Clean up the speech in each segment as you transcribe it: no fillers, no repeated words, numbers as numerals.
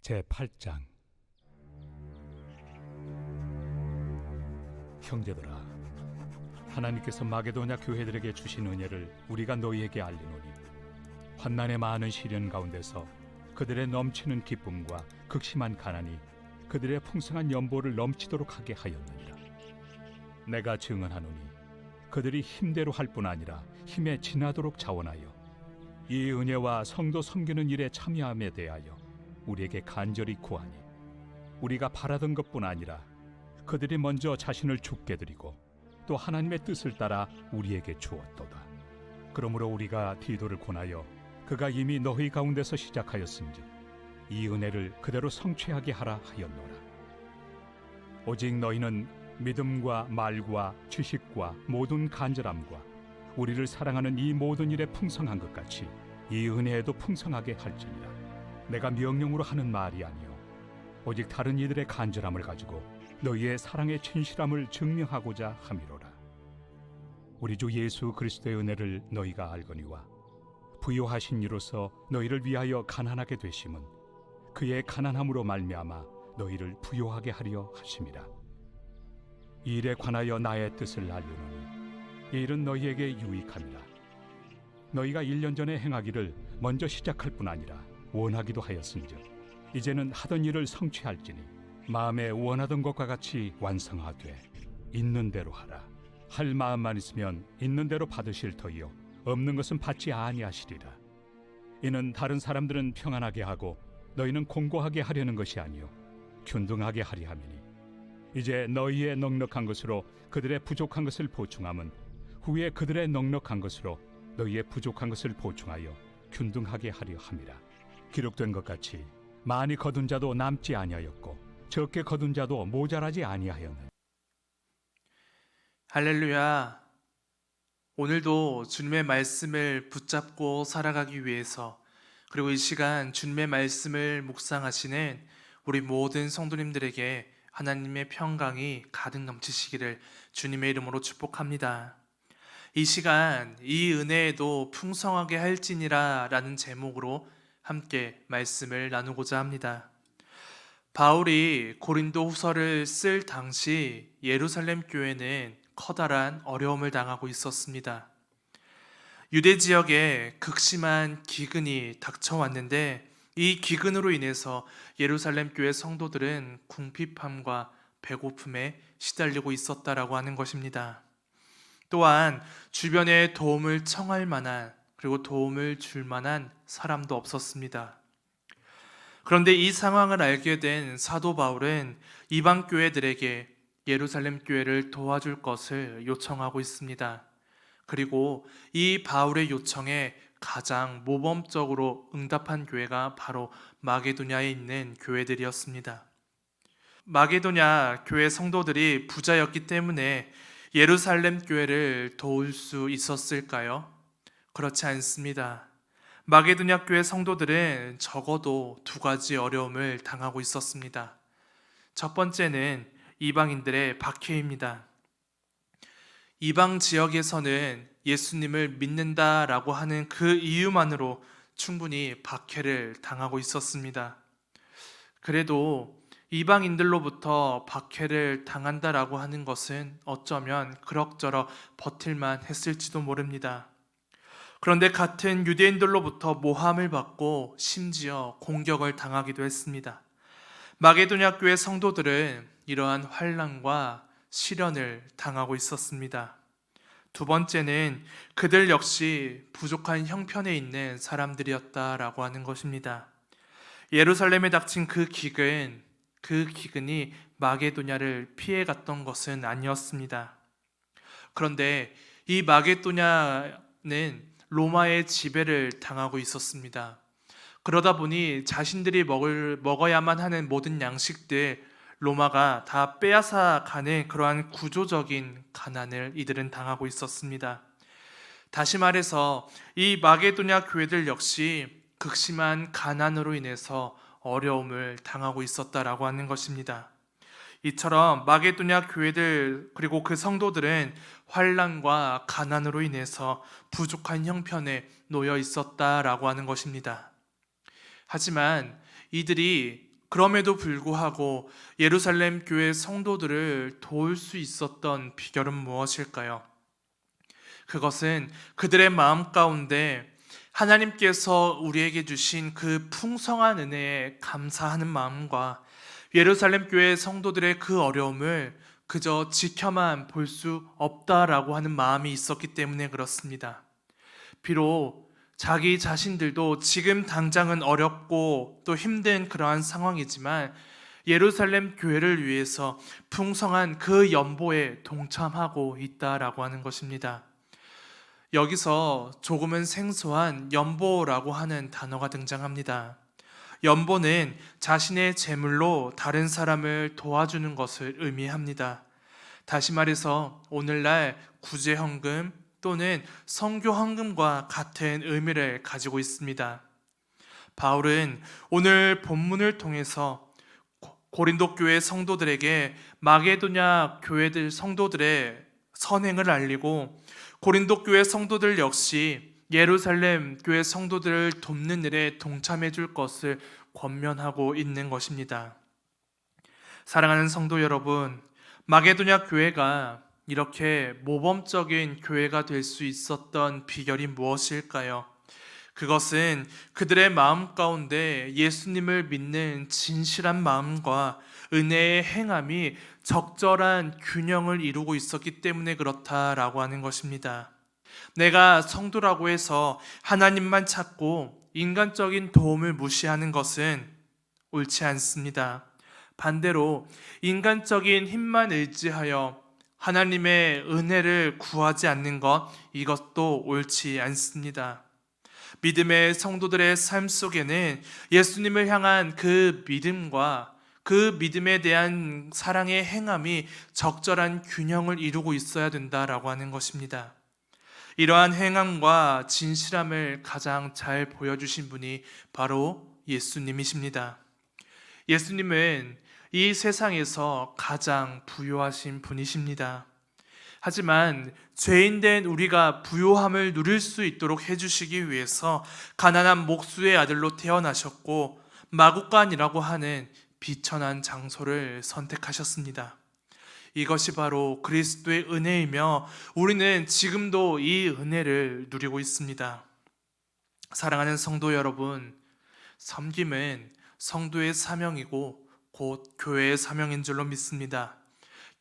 제8장. 형제들아, 하나님께서 마게도냐 교회들에게 주신 은혜를 우리가 너희에게 알리노니, 환난의 많은 시련 가운데서 그들의 넘치는 기쁨과 극심한 가난이 그들의 풍성한 연보를 넘치도록 하게 하였느니라. 내가 증언하노니 그들이 힘대로 할 뿐 아니라 힘에 지나도록 자원하여 이 은혜와 성도 섬기는 일에 참여함에 대하여 우리에게 간절히 구하니, 우리가 바라던 것뿐 아니라 그들이 먼저 자신을 주께 드리고 또 하나님의 뜻을 따라 우리에게 주었도다. 그러므로 우리가 디도를 권하여 그가 이미 너희 가운데서 시작하였은즉 이 은혜를 그대로 성취하게 하라 하였노라. 오직 너희는 믿음과 말과 지식과 모든 간절함과 우리를 사랑하는 이 모든 일에 풍성한 것 같이 이 은혜에도 풍성하게 할지니라. 내가 명령으로 하는 말이 아니요 오직 다른 이들의 간절함을 가지고 너희의 사랑의 진실함을 증명하고자 함이로라. 우리 주 예수 그리스도의 은혜를 너희가 알거니와 부요하신 이로서 너희를 위하여 가난하게 되심은 그의 가난함으로 말미암아 너희를 부요하게 하려 하심이라. 이 일에 관하여 나의 뜻을 알리노니 이 일은 너희에게 유익함이라. 너희가 1년 전에 행하기를 먼저 시작할 뿐 아니라 원하기도 하였은즉 이제는 하던 일을 성취할지니 마음에 원하던 것과 같이 완성하되 있는 대로 하라. 할 마음만 있으면 있는 대로 받으실 터이요 없는 것은 받지 아니하시리라. 이는 다른 사람들은 평안하게 하고 너희는 공고하게 하려는 것이 아니요 균등하게 하리 함이니, 이제 너희의 넉넉한 것으로 그들의 부족한 것을 보충함은 후에 그들의 넉넉한 것으로 너희의 부족한 것을 보충하여 균등하게 하려 함이라. 기록된 것 같이 많이 거둔 자도 남지 아니하였고 적게 거둔 자도 모자라지 아니하였느니라. 할렐루야. 오늘도 주님의 말씀을 붙잡고 살아가기 위해서, 그리고 이 시간 주님의 말씀을 묵상하시는 우리 모든 성도님들에게 하나님의 평강이 가득 넘치시기를 주님의 이름으로 축복합니다. 이 시간 이 은혜에도 풍성하게 할지니라 라는 제목으로 함께 말씀을 나누고자 합니다. 바울이 고린도 후서를 쓸 당시 예루살렘 교회는 커다란 어려움을 당하고 있었습니다. 유대 지역에 극심한 기근이 닥쳐왔는데 이 기근으로 인해서 예루살렘 교회 성도들은 궁핍함과 배고픔에 시달리고 있었다라고 하는 것입니다. 또한 주변에 도움을 청할 만한, 그리고 도움을 줄 만한 사람도 없었습니다. 그런데 이 상황을 알게 된 사도 바울은 이방 교회들에게 예루살렘 교회를 도와줄 것을 요청하고 있습니다. 그리고 이 바울의 요청에 가장 모범적으로 응답한 교회가 바로 마게도냐에 있는 교회들이었습니다. 마게도냐 교회 성도들이 부자였기 때문에 예루살렘 교회를 도울 수 있었을까요? 그렇지 않습니다. 마게도냐 교회 성도들은 적어도 두 가지 어려움을 당하고 있었습니다. 첫 번째는 이방인들의 박해입니다. 이방 지역에서는 예수님을 믿는다라고 하는 그 이유만으로 충분히 박해를 당하고 있었습니다. 그래도 이방인들로부터 박해를 당한다라고 하는 것은 어쩌면 그럭저럭 버틸만 했을지도 모릅니다. 그런데 같은 유대인들로부터 모함을 받고 심지어 공격을 당하기도 했습니다. 마게도냐 교회 성도들은 이러한 환난과 시련을 당하고 있었습니다. 두 번째는 그들 역시 부족한 형편에 있는 사람들이었다라고 하는 것입니다. 예루살렘에 닥친 그 기근이 마게도냐를 피해갔던 것은 아니었습니다. 그런데 이 마게도냐는 로마의 지배를 당하고 있었습니다. 그러다 보니 자신들이 먹어야만 하는 모든 양식들 로마가 다 빼앗아 가는 그러한 구조적인 가난을 이들은 당하고 있었습니다. 다시 말해서 이 마게도냐 교회들 역시 극심한 가난으로 인해서 어려움을 당하고 있었다라고 하는 것입니다. 이처럼 마게도냐 교회들 그리고 그 성도들은 환난과 가난으로 인해서 부족한 형편에 놓여 있었다라고 하는 것입니다. 하지만 이들이 그럼에도 불구하고 예루살렘 교회 성도들을 도울 수 있었던 비결은 무엇일까요? 그것은 그들의 마음 가운데 하나님께서 우리에게 주신 그 풍성한 은혜에 감사하는 마음과 예루살렘 교회 성도들의 그 어려움을 그저 지켜만 볼 수 없다라고 하는 마음이 있었기 때문에 그렇습니다. 비록 자기 자신들도 지금 당장은 어렵고 또 힘든 그러한 상황이지만 예루살렘 교회를 위해서 풍성한 그 연보에 동참하고 있다라고 하는 것입니다. 여기서 조금은 생소한 연보라고 하는 단어가 등장합니다. 연보는 자신의 재물로 다른 사람을 도와주는 것을 의미합니다. 다시 말해서 오늘날 구제헌금 또는 선교헌금과 같은 의미를 가지고 있습니다. 바울은 오늘 본문을 통해서 고린도 교회 성도들에게 마게도냐 교회들 성도들의 선행을 알리고 고린도 교회 성도들 역시 예루살렘 교회 성도들을 돕는 일에 동참해 줄 것을 권면하고 있는 것입니다. 사랑하는 성도 여러분, 마게도냐 교회가 이렇게 모범적인 교회가 될 수 있었던 비결이 무엇일까요? 그것은 그들의 마음 가운데 예수님을 믿는 진실한 마음과 은혜의 행함이 적절한 균형을 이루고 있었기 때문에 그렇다라고 하는 것입니다. 내가 성도라고 해서 하나님만 찾고 인간적인 도움을 무시하는 것은 옳지 않습니다. 반대로 인간적인 힘만 의지하여 하나님의 은혜를 구하지 않는 것, 이것도 옳지 않습니다. 믿음의 성도들의 삶 속에는 예수님을 향한 그 믿음과 그 믿음에 대한 사랑의 행함이 적절한 균형을 이루고 있어야 된다라고 하는 것입니다. 이러한 행함과 진실함을 가장 잘 보여주신 분이 바로 예수님이십니다. 예수님은 이 세상에서 가장 부요하신 분이십니다. 하지만 죄인된 우리가 부요함을 누릴 수 있도록 해주시기 위해서 가난한 목수의 아들로 태어나셨고 마구간이라고 하는 비천한 장소를 선택하셨습니다. 이것이 바로 그리스도의 은혜이며 우리는 지금도 이 은혜를 누리고 있습니다. 사랑하는 성도 여러분, 섬김은 성도의 사명이고 곧 교회의 사명인 줄로 믿습니다.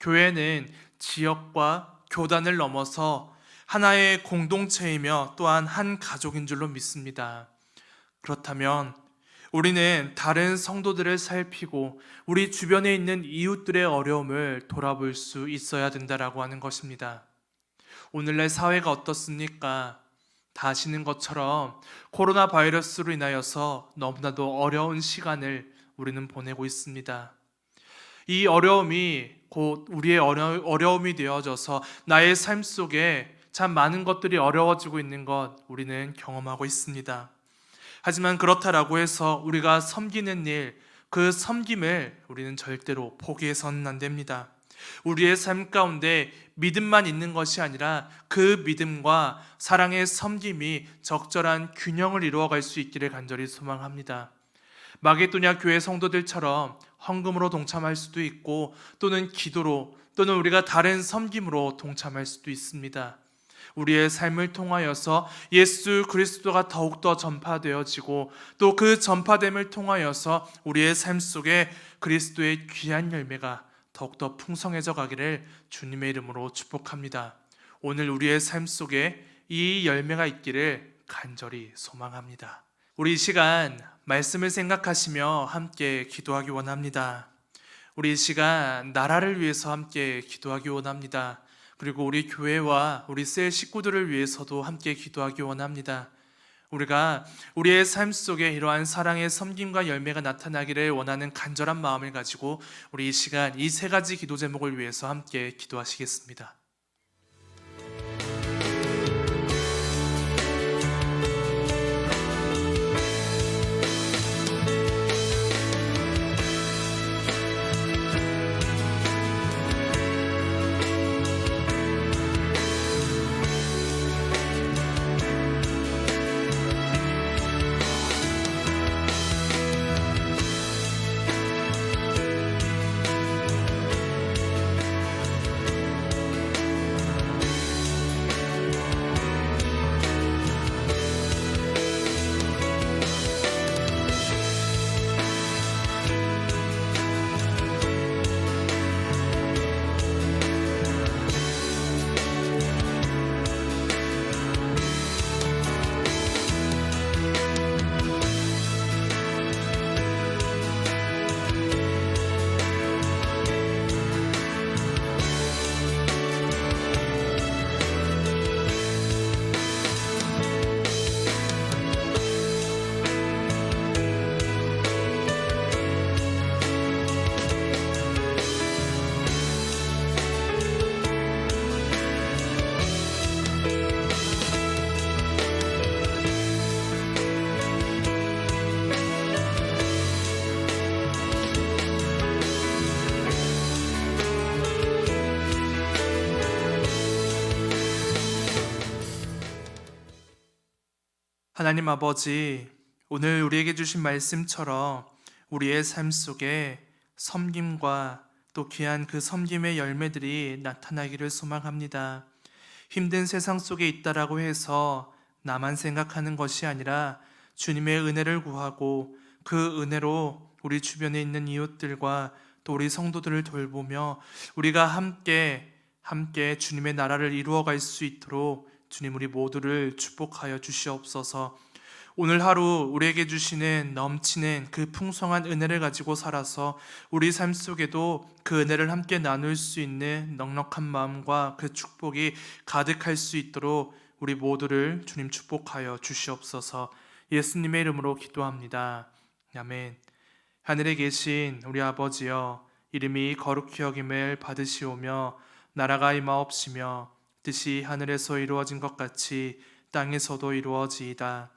교회는 지역과 교단을 넘어서 하나의 공동체이며 또한 한 가족인 줄로 믿습니다. 그렇다면 우리는 다른 성도들을 살피고 우리 주변에 있는 이웃들의 어려움을 돌아볼 수 있어야 된다라고 하는 것입니다. 오늘날 사회가 어떻습니까? 다 아시는 것처럼 코로나 바이러스로 인하여서 너무나도 어려운 시간을 우리는 보내고 있습니다. 이 어려움이 곧 우리의 어려움이 되어져서 나의 삶 속에 참 많은 것들이 어려워지고 있는 것 우리는 경험하고 있습니다. 하지만 그렇다라고 해서 우리가 섬기는 일, 그 섬김을 우리는 절대로 포기해서는 안 됩니다. 우리의 삶 가운데 믿음만 있는 것이 아니라 그 믿음과 사랑의 섬김이 적절한 균형을 이루어갈 수 있기를 간절히 소망합니다. 마게도냐 교회 성도들처럼 헌금으로 동참할 수도 있고 또는 기도로 또는 우리가 다른 섬김으로 동참할 수도 있습니다. 우리의 삶을 통하여서 예수 그리스도가 더욱더 전파되어지고 또 그 전파됨을 통하여서 우리의 삶 속에 그리스도의 귀한 열매가 더욱더 풍성해져 가기를 주님의 이름으로 축복합니다. 오늘 우리의 삶 속에 이 열매가 있기를 간절히 소망합니다. 우리 이 시간 말씀을 생각하시며 함께 기도하기 원합니다. 우리 이 시간 나라를 위해서 함께 기도하기 원합니다. 그리고 우리 교회와 우리 셀 식구들을 위해서도 함께 기도하기 원합니다. 우리가 우리의 삶 속에 이러한 사랑의 섬김과 열매가 나타나기를 원하는 간절한 마음을 가지고 우리 이 시간 이 세 가지 기도 제목을 위해서 함께 기도하시겠습니다. 하나님 아버지, 오늘 우리에게 주신 말씀처럼 우리의 삶 속에 섬김과 또 귀한 그 섬김의 열매들이 나타나기를 소망합니다. 힘든 세상 속에 있다라고 해서 나만 생각하는 것이 아니라 주님의 은혜를 구하고 그 은혜로 우리 주변에 있는 이웃들과 또 우리 성도들을 돌보며 우리가 함께 주님의 나라를 이루어갈 수 있도록 주님 우리 모두를 축복하여 주시옵소서. 오늘 하루 우리에게 주시는 넘치는 그 풍성한 은혜를 가지고 살아서 우리 삶 속에도 그 은혜를 함께 나눌 수 있는 넉넉한 마음과 그 축복이 가득할 수 있도록 우리 모두를 주님 축복하여 주시옵소서. 예수님의 이름으로 기도합니다. 아멘. 하늘에 계신 우리 아버지여, 이름이 거룩히 여김을 받으시오며 나라가 임하옵시며 뜻이 하늘에서 이루어진 것 같이 땅에서도 이루어지이다.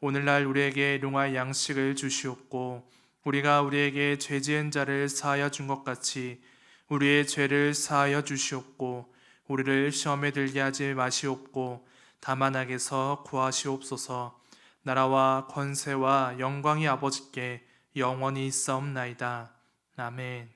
오늘날 우리에게 일용할 양식을 주시옵고 우리가 우리에게 죄 지은 자를 사하여 준 것 같이 우리의 죄를 사하여 주시옵고 우리를 시험에 들게 하지 마시옵고 다만 악에서 구하시옵소서. 나라와 권세와 영광이 아버지께 영원히 있사옵나이다. 아멘.